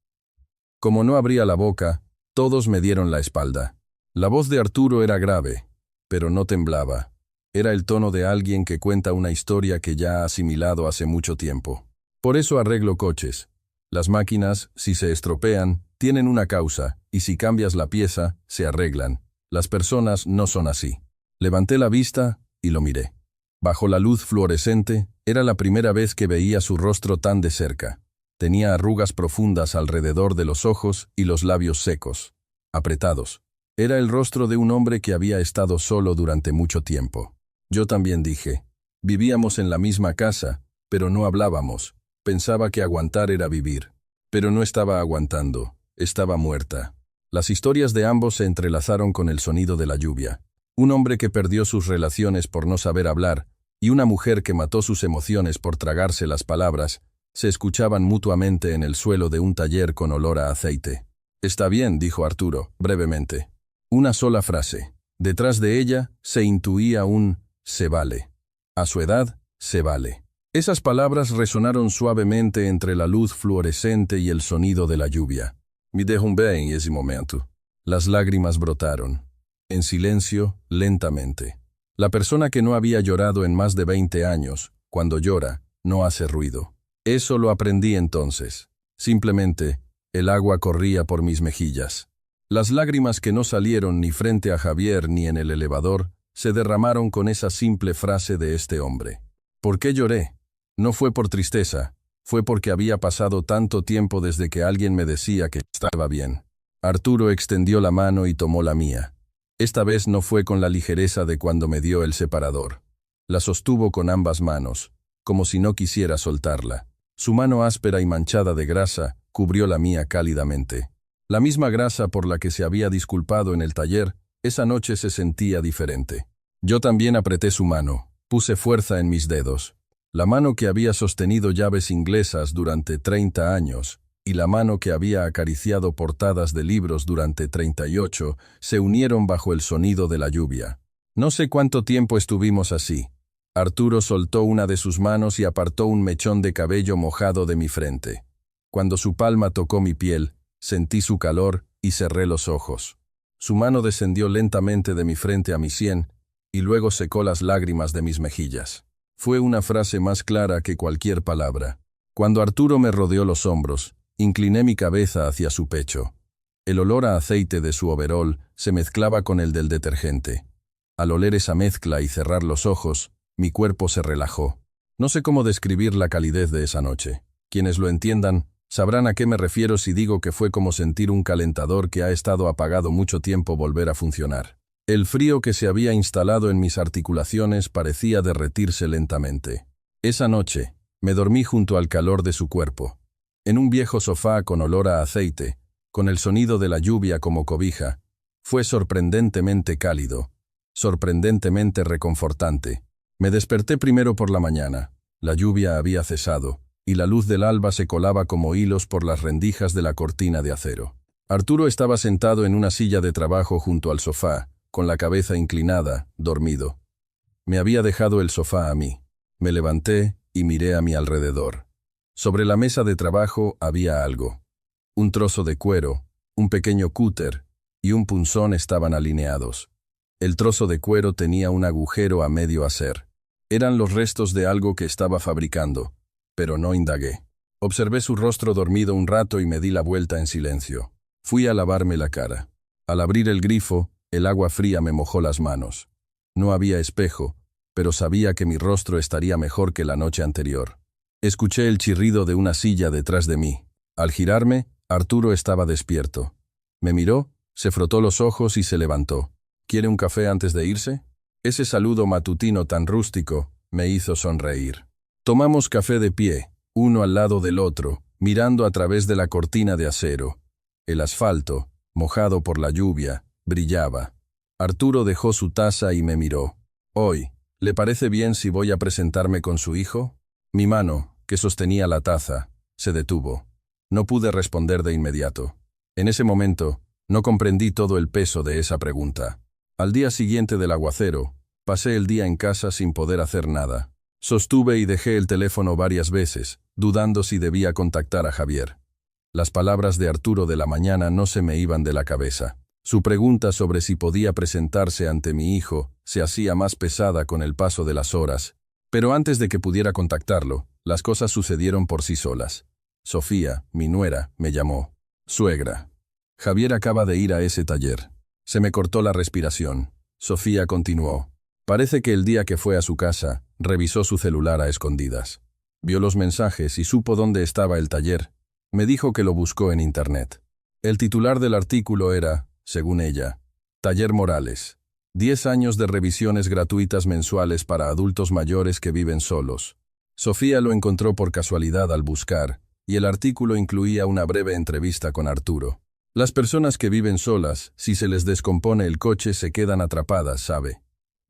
Como no abría la boca, todos me dieron la espalda. La voz de Arturo era grave, pero no temblaba. Era el tono de alguien que cuenta una historia que ya ha asimilado hace mucho tiempo. Por eso arreglo coches. Las máquinas, si se estropean, tienen una causa, y si cambias la pieza, se arreglan. Las personas no son así. Levanté la vista y lo miré. Bajo la luz fluorescente, era la primera vez que veía su rostro tan de cerca. Tenía arrugas profundas alrededor de los ojos y los labios secos, apretados. Era el rostro de un hombre que había estado solo durante mucho tiempo. Yo también dije. Vivíamos en la misma casa, pero no hablábamos. Pensaba que aguantar era vivir. Pero no estaba aguantando. Estaba muerta. Las historias de ambos se entrelazaron con el sonido de la lluvia. Un hombre que perdió sus relaciones por no saber hablar, y una mujer que mató sus emociones por tragarse las palabras, se escuchaban mutuamente en el suelo de un taller con olor a aceite. Está bien, dijo Arturo, brevemente. Una sola frase. Detrás de ella se intuía un «se vale». A su edad, Se vale. Esas palabras resonaron suavemente entre la luz fluorescente y el sonido de la lluvia. Me derrumbé en ese momento. Las lágrimas brotaron. En silencio, lentamente. La persona que no había llorado en más de 20 años, cuando llora, no hace ruido. Eso lo aprendí entonces. Simplemente, el agua corría por mis mejillas. Las lágrimas que no salieron ni frente a Javier ni en el elevador, se derramaron con esa simple frase de este hombre. ¿Por qué lloré? No fue por tristeza, fue porque había pasado tanto tiempo desde que alguien me decía que estaba bien. Arturo extendió la mano y tomó la mía. Esta vez no fue con la ligereza de cuando me dio el separador. La sostuvo con ambas manos, como si no quisiera soltarla. Su mano áspera y manchada de grasa cubrió la mía cálidamente. La misma grasa por la que se había disculpado en el taller, esa noche se sentía diferente. Yo también apreté su mano, puse fuerza en mis dedos. La mano que había sostenido llaves inglesas durante 30 años y la mano que había acariciado portadas de libros durante 38 se unieron bajo el sonido de la lluvia. No sé cuánto tiempo estuvimos así. Arturo soltó una de sus manos y apartó un mechón de cabello mojado de mi frente. Cuando su palma tocó mi piel, sentí su calor y cerré los ojos. Su mano descendió lentamente de mi frente a mi sien y luego secó las lágrimas de mis mejillas. Fue una frase más clara que cualquier palabra. Cuando Arturo me rodeó los hombros, incliné mi cabeza hacia su pecho. El olor a aceite de su overol se mezclaba con el del detergente. Al oler esa mezcla y cerrar los ojos, mi cuerpo se relajó. No sé cómo describir la calidez de esa noche. Quienes lo entiendan, sabrán a qué me refiero si digo que fue como sentir un calentador que ha estado apagado mucho tiempo volver a funcionar. El frío que se había instalado en mis articulaciones parecía derretirse lentamente. Esa noche, me dormí junto al calor de su cuerpo. En un viejo sofá con olor a aceite, con el sonido de la lluvia como cobija, fue sorprendentemente cálido, sorprendentemente reconfortante. Me desperté primero por la mañana. La lluvia había cesado, y la luz del alba se colaba como hilos por las rendijas de la cortina de acero. Arturo estaba sentado en una silla de trabajo junto al sofá, con la cabeza inclinada, dormido. Me había dejado el sofá a mí. Me levanté y miré a mi alrededor. Sobre la mesa de trabajo había algo. Un trozo de cuero, un pequeño cúter y un punzón estaban alineados. El trozo de cuero tenía un agujero a medio hacer. Eran los restos de algo que estaba fabricando, pero no indagué. Observé su rostro dormido un rato y me di la vuelta en silencio. Fui a lavarme la cara. Al abrir el grifo, el agua fría me mojó las manos. No había espejo, pero sabía que mi rostro estaría mejor que la noche anterior. Escuché el chirrido de una silla detrás de mí. Al girarme, Arturo estaba despierto. Me miró, se frotó los ojos y se levantó. ¿Quiere un café antes de irse? Ese saludo matutino tan rústico me hizo sonreír. Tomamos café de pie, uno al lado del otro, mirando a través de la cortina de acero. El asfalto, mojado por la lluvia, brillaba. Arturo dejó su taza y me miró. Hoy, ¿le parece bien si voy a presentarme con su hijo? Mi mano, que sostenía la taza, se detuvo. No pude responder de inmediato. En ese momento, no comprendí todo el peso de esa pregunta. Al día siguiente del aguacero, pasé el día en casa sin poder hacer nada. Sostuve y dejé el teléfono varias veces, dudando si debía contactar a Javier. Las palabras de Arturo de la mañana no se me iban de la cabeza. Su pregunta sobre si podía presentarse ante mi hijo se hacía más pesada con el paso de las horas. Pero antes de que pudiera contactarlo, las cosas sucedieron por sí solas. Sofía, mi nuera, me llamó. Suegra. Javier acaba de ir a ese taller. Se me cortó la respiración. Sofía continuó. Parece que el día que fue a su casa, revisó su celular a escondidas. Vio los mensajes y supo dónde estaba el taller. Me dijo que lo buscó en internet. El titular del artículo era, según ella, Taller Morales. 10 años de revisiones gratuitas mensuales para adultos mayores que viven solos. Sofía lo encontró por casualidad al buscar, y el artículo incluía una breve entrevista con Arturo. Las personas que viven solas, si se les descompone el coche, se quedan atrapadas, ¿sabe?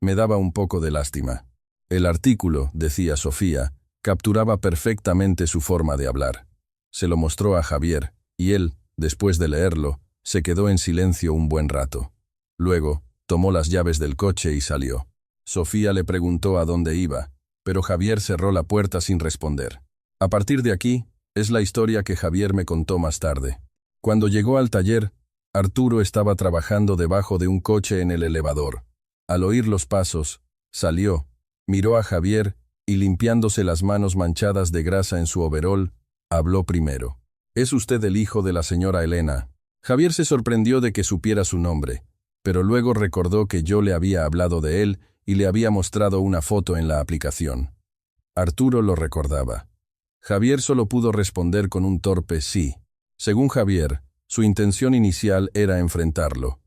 Me daba un poco de lástima. El artículo, decía Sofía, capturaba perfectamente su forma de hablar. Se lo mostró a Javier, y él, después de leerlo, se quedó en silencio un buen rato. Luego, tomó las llaves del coche y salió. Sofía le preguntó a dónde iba, pero Javier cerró la puerta sin responder. A partir de aquí, es la historia que Javier me contó más tarde. Cuando llegó al taller, Arturo estaba trabajando debajo de un coche en el elevador. Al oír los pasos, salió, miró a Javier y limpiándose las manos manchadas de grasa en su overol, habló primero. «¿Es usted el hijo de la señora Elena?» Javier se sorprendió de que supiera su nombre, pero luego recordó que yo le había hablado de él y le había mostrado una foto en la aplicación. Arturo lo recordaba. Javier solo pudo responder con un torpe sí. Según Javier, su intención inicial era enfrentarlo,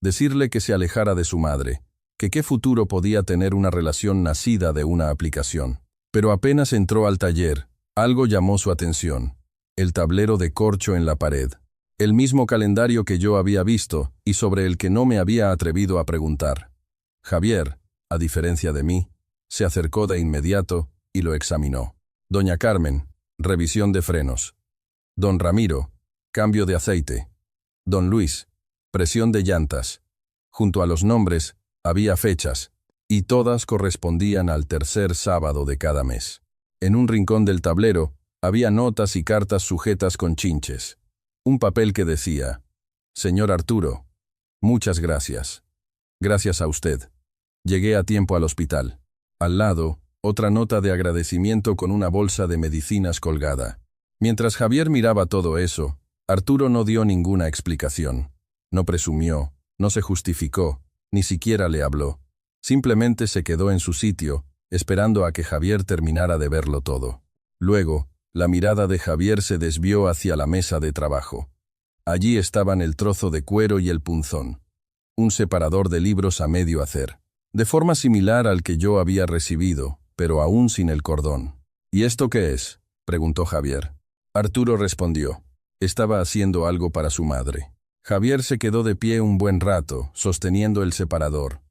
decirle que se alejara de su madre, que qué futuro podía tener una relación nacida de una aplicación. Pero apenas entró al taller, algo llamó su atención: el tablero de corcho en la pared. El mismo calendario que yo había visto y sobre el que no me había atrevido a preguntar. Javier, a diferencia de mí, se acercó de inmediato y lo examinó. Doña Carmen, revisión de frenos. Don Ramiro, cambio de aceite. Don Luis, presión de llantas. Junto a los nombres, había fechas, y todas correspondían al tercer sábado de cada mes. En un rincón del tablero, había notas y cartas sujetas con chinches. Un papel que decía: «Señor Arturo, muchas gracias. Gracias a usted. Llegué a tiempo al hospital». Al lado, otra nota de agradecimiento con una bolsa de medicinas colgada. Mientras Javier miraba todo eso, Arturo no dio ninguna explicación. No presumió, no se justificó, ni siquiera le habló. Simplemente se quedó en su sitio, esperando a que Javier terminara de verlo todo. Luego, la mirada de Javier se desvió hacia la mesa de trabajo. Allí estaban el trozo de cuero y el punzón. Un separador de libros a medio hacer. De forma similar al que yo había recibido, pero aún sin el cordón. «¿Y esto qué es?», preguntó Javier. Arturo respondió. Estaba haciendo algo para su madre. Javier se quedó de pie un buen rato, sosteniendo el separador.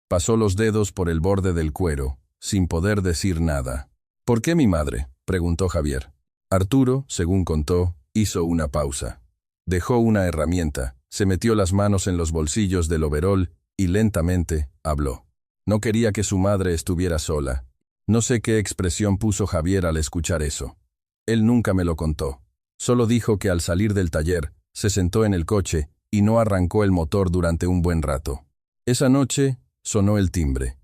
Pasó los dedos por el borde del cuero, sin poder decir nada. «¿Por qué mi madre?», preguntó Javier. Arturo, según contó, hizo una pausa. Dejó una herramienta, se metió las manos en los bolsillos del overol y lentamente habló. No quería que su madre estuviera sola. No sé qué expresión puso Javier al escuchar eso. Él nunca me lo contó. Solo dijo que al salir del taller, se sentó en el coche y no arrancó el motor durante un buen rato. Esa noche sonó el timbre.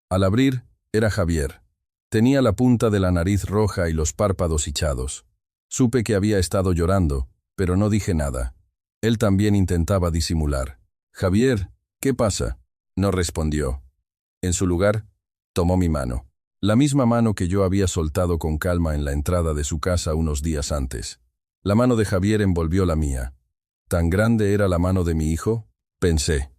Al abrir, era Javier. Tenía la punta de la nariz roja y los párpados hinchados. Supe que había estado llorando, pero no dije nada. Él también intentaba disimular. «Javier, ¿qué pasa?», no respondió. En su lugar, tomó mi mano. La misma mano que yo había soltado con calma en la entrada de su casa unos días antes. La mano de Javier envolvió la mía. ¿Tan grande era la mano de mi hijo?, pensé.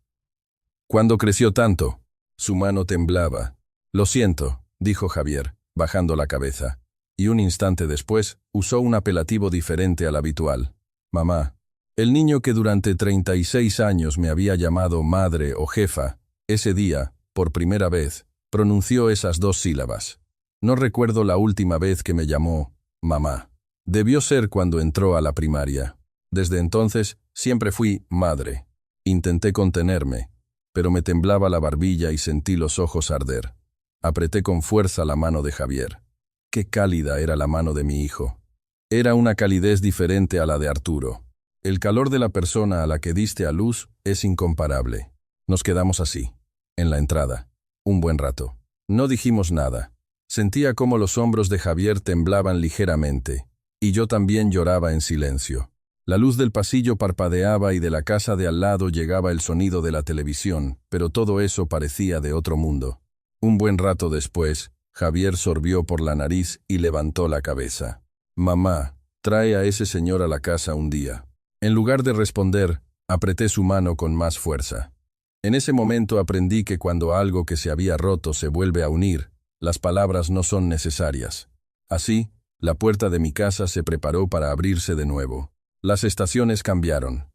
«¿Cuándo creció tanto?». Su mano temblaba. «Lo siento», dijo Javier, bajando la cabeza. Y un instante después, usó un apelativo diferente al habitual. «Mamá». El niño que durante 36 años me había llamado madre o jefa, ese día, por primera vez, pronunció esas dos sílabas. No recuerdo la última vez que me llamó mamá. Debió ser cuando entró a la primaria. Desde entonces, siempre fui madre. Intenté contenerme, pero me temblaba la barbilla y sentí los ojos arder. Apreté con fuerza la mano de Javier. Qué cálida era la mano de mi hijo. Era una calidez diferente a la de Arturo. El calor de la persona a la que diste a luz es incomparable. Nos quedamos así, en la entrada, un buen rato. No dijimos nada. Sentía cómo los hombros de Javier temblaban ligeramente, y yo también lloraba en silencio. La luz del pasillo parpadeaba y de la casa de al lado llegaba el sonido de la televisión, pero todo eso parecía de otro mundo. Un buen rato después, Javier sorbió por la nariz y levantó la cabeza. «Mamá, trae a ese señor a la casa un día». En lugar de responder, apreté su mano con más fuerza. En ese momento aprendí que cuando algo que se había roto se vuelve a unir, las palabras no son necesarias. Así, la puerta de mi casa se preparó para abrirse de nuevo. Las estaciones cambiaron.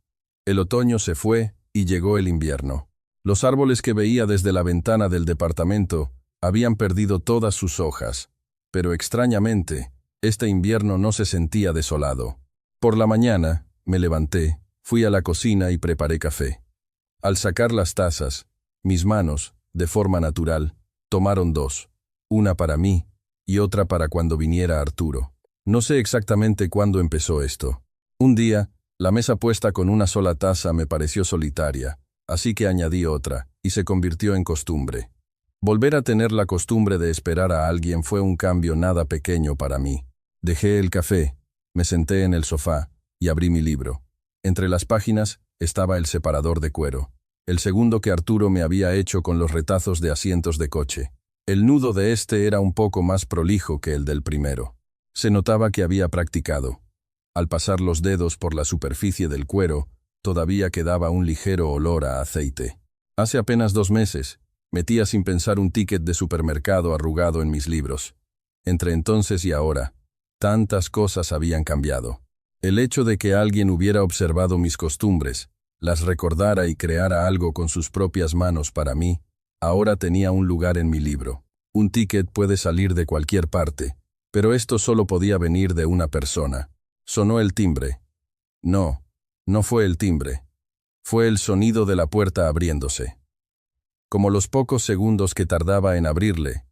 El otoño se fue y llegó el invierno. Los árboles que veía desde la ventana del departamento habían perdido todas sus hojas, pero extrañamente, este invierno no se sentía desolado. Por la mañana, me levanté, fui a la cocina y preparé café. Al sacar las tazas, mis manos, de forma natural, tomaron dos, una para mí y otra para cuando viniera Arturo. No sé exactamente cuándo empezó esto. Un día, la mesa puesta con una sola taza me pareció solitaria, así que añadí otra, y se convirtió en costumbre. Volver a tener la costumbre de esperar a alguien fue un cambio nada pequeño para mí. Dejé el café, me senté en el sofá y abrí mi libro. Entre las páginas estaba el separador de cuero, el segundo que Arturo me había hecho con los retazos de asientos de coche. El nudo de este era un poco más prolijo que el del primero. Se notaba que había practicado. Al pasar los dedos por la superficie del cuero, todavía quedaba un ligero olor a aceite. Hace apenas 2 meses, metía sin pensar un ticket de supermercado arrugado en mis libros. Entre entonces y ahora, tantas cosas habían cambiado. El hecho de que alguien hubiera observado mis costumbres, las recordara y creara algo con sus propias manos para mí, ahora tenía un lugar en mi libro. Un ticket puede salir de cualquier parte, pero esto solo podía venir de una persona. Sonó el timbre. No, no fue el timbre. Fue el sonido de la puerta abriéndose. Como los pocos segundos que tardaba en abrirle,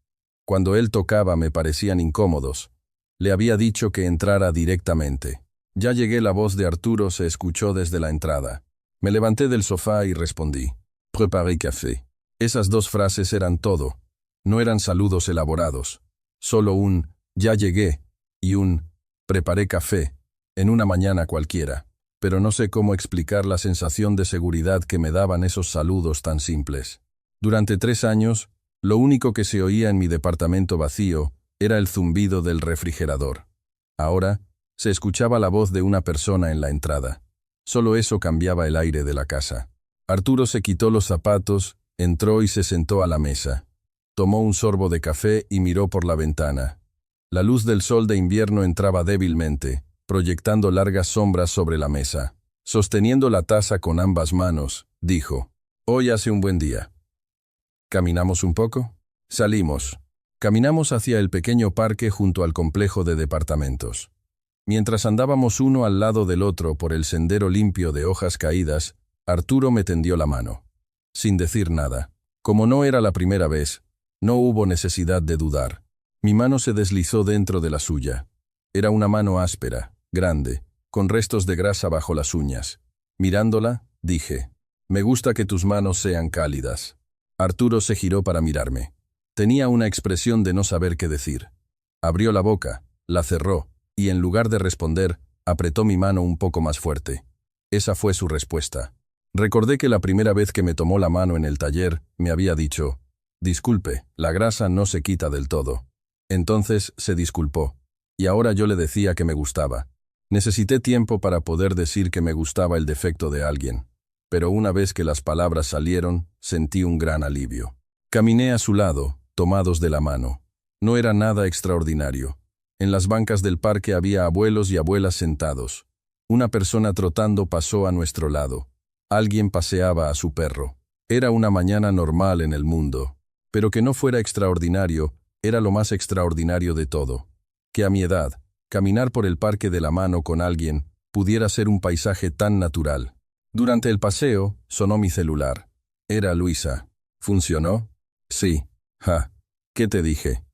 cuando él tocaba me parecían incómodos, le había dicho que entrara directamente. Ya llegué, la voz de Arturo se escuchó desde la entrada. Me levanté del sofá y respondí: «Préparé café». Esas 2 frases eran todo. No eran saludos elaborados. Solo un «ya llegué» y un «preparé café» en una mañana cualquiera. Pero no sé cómo explicar la sensación de seguridad que me daban esos saludos tan simples. Durante 3 años, lo único que se oía en mi departamento vacío era el zumbido del refrigerador. Ahora, se escuchaba la voz de una persona en la entrada. Solo eso cambiaba el aire de la casa. Arturo se quitó los zapatos, entró y se sentó a la mesa. Tomó un sorbo de café y miró por la ventana. La luz del sol de invierno entraba débilmente, proyectando largas sombras sobre la mesa. Sosteniendo la taza con ambas manos, dijo: «Hoy hace un buen día. ¿Caminamos un poco?» Salimos. Caminamos hacia el pequeño parque junto al complejo de departamentos. Mientras andábamos uno al lado del otro por el sendero limpio de hojas caídas, Arturo me tendió la mano. Sin decir nada. Como no era la primera vez, no hubo necesidad de dudar. Mi mano se deslizó dentro de la suya. Era una mano áspera, grande, con restos de grasa bajo las uñas. Mirándola, dije: «Me gusta que tus manos sean cálidas». Arturo se giró para mirarme. Tenía una expresión de no saber qué decir. Abrió la boca, la cerró, y en lugar de responder, apretó mi mano un poco más fuerte. Esa fue su respuesta. Recordé que la primera vez que me tomó la mano en el taller, me había dicho: «Disculpe, la grasa no se quita del todo». Entonces se disculpó, y ahora yo le decía que me gustaba. Necesité tiempo para poder decir que me gustaba el defecto de alguien, pero una vez que las palabras salieron, sentí un gran alivio. Caminé a su lado, tomados de la mano. No era nada extraordinario. En las bancas del parque había abuelos y abuelas sentados. Una persona trotando pasó a nuestro lado. Alguien paseaba a su perro. Era una mañana normal en el mundo. Pero que no fuera extraordinario, era lo más extraordinario de todo. Que a mi edad, caminar por el parque de la mano con alguien pudiera ser un paisaje tan natural. Durante el paseo, sonó mi celular. Era Luisa. ¿Funcionó? Sí. Ja. ¿Qué te dije?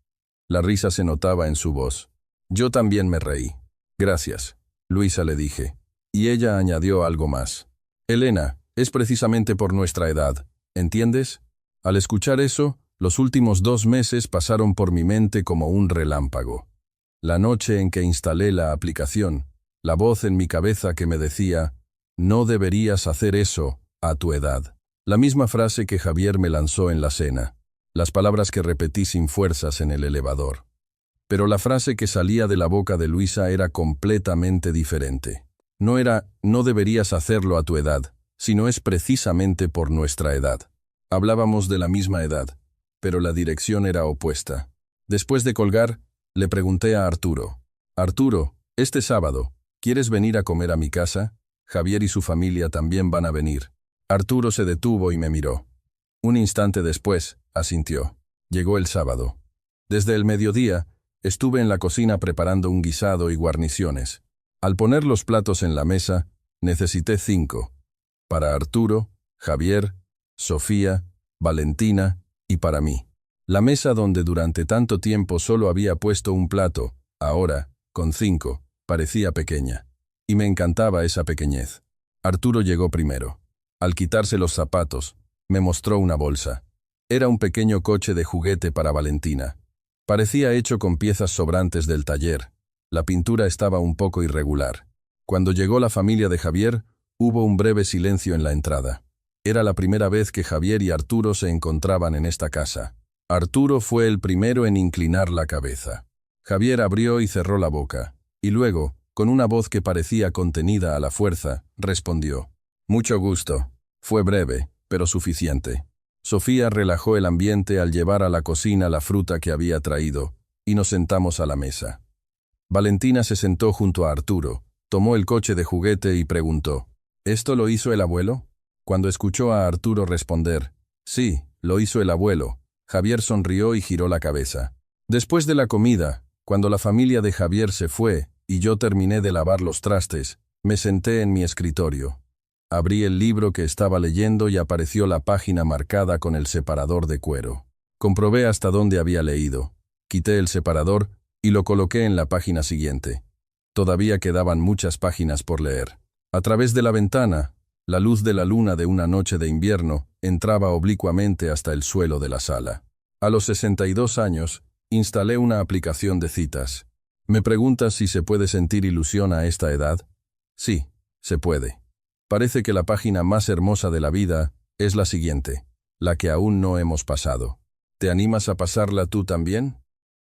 La risa se notaba en su voz. Yo también me reí. Gracias, Luisa, le dije. Y ella añadió algo más. Elena, es precisamente por nuestra edad, ¿entiendes? Al escuchar eso, los últimos 2 meses pasaron por mi mente como un relámpago. La noche en que instalé la aplicación, la voz en mi cabeza que me decía: «No deberías hacer eso a tu edad». La misma frase que Javier me lanzó en la cena. Las palabras que repetí sin fuerzas en el elevador. Pero la frase que salía de la boca de Luisa era completamente diferente. No era «no deberías hacerlo a tu edad», sino es precisamente por nuestra edad. Hablábamos de la misma edad, pero la dirección era opuesta. Después de colgar, le pregunté a Arturo: «Arturo, este sábado, ¿quieres venir a comer a mi casa? Javier y su familia también van a venir». Arturo se detuvo y me miró. Un instante después, asintió. Llegó el sábado. Desde el mediodía, estuve en la cocina preparando un guisado y guarniciones. Al poner los platos en la mesa, necesité 5. Para Arturo, Javier, Sofía, Valentina y para mí. La mesa donde durante tanto tiempo solo había puesto un plato, ahora, con 5, parecía pequeña. Y me encantaba esa pequeñez. Arturo llegó primero. Al quitarse los zapatos, me mostró una bolsa. Era un pequeño coche de juguete para Valentina. Parecía hecho con piezas sobrantes del taller. La pintura estaba un poco irregular. Cuando llegó la familia de Javier, hubo un breve silencio en la entrada. Era la primera vez que Javier y Arturo se encontraban en esta casa. Arturo fue el primero en inclinar la cabeza. Javier abrió y cerró la boca, y luego, con una voz que parecía contenida a la fuerza, respondió: «Mucho gusto». Fue breve, pero suficiente. Sofía relajó el ambiente al llevar a la cocina la fruta que había traído, y nos sentamos a la mesa. Valentina se sentó junto a Arturo, tomó el coche de juguete y preguntó: «¿Esto lo hizo el abuelo?». Cuando escuchó a Arturo responder: «Sí, lo hizo el abuelo», Javier sonrió y giró la cabeza. Después de la comida, cuando la familia de Javier se fue y yo terminé de lavar los trastes, me senté en mi escritorio. Abrí el libro que estaba leyendo y apareció la página marcada con el separador de cuero. Comprobé hasta dónde había leído. Quité el separador y lo coloqué en la página siguiente. Todavía quedaban muchas páginas por leer. A través de la ventana, la luz de la luna de una noche de invierno entraba oblicuamente hasta el suelo de la sala. A los 62 años, instalé una aplicación de citas. ¿Me preguntas si se puede sentir ilusión a esta edad? Sí, se puede. Parece que la página más hermosa de la vida es la siguiente, la que aún no hemos pasado. ¿Te animas a pasarla tú también?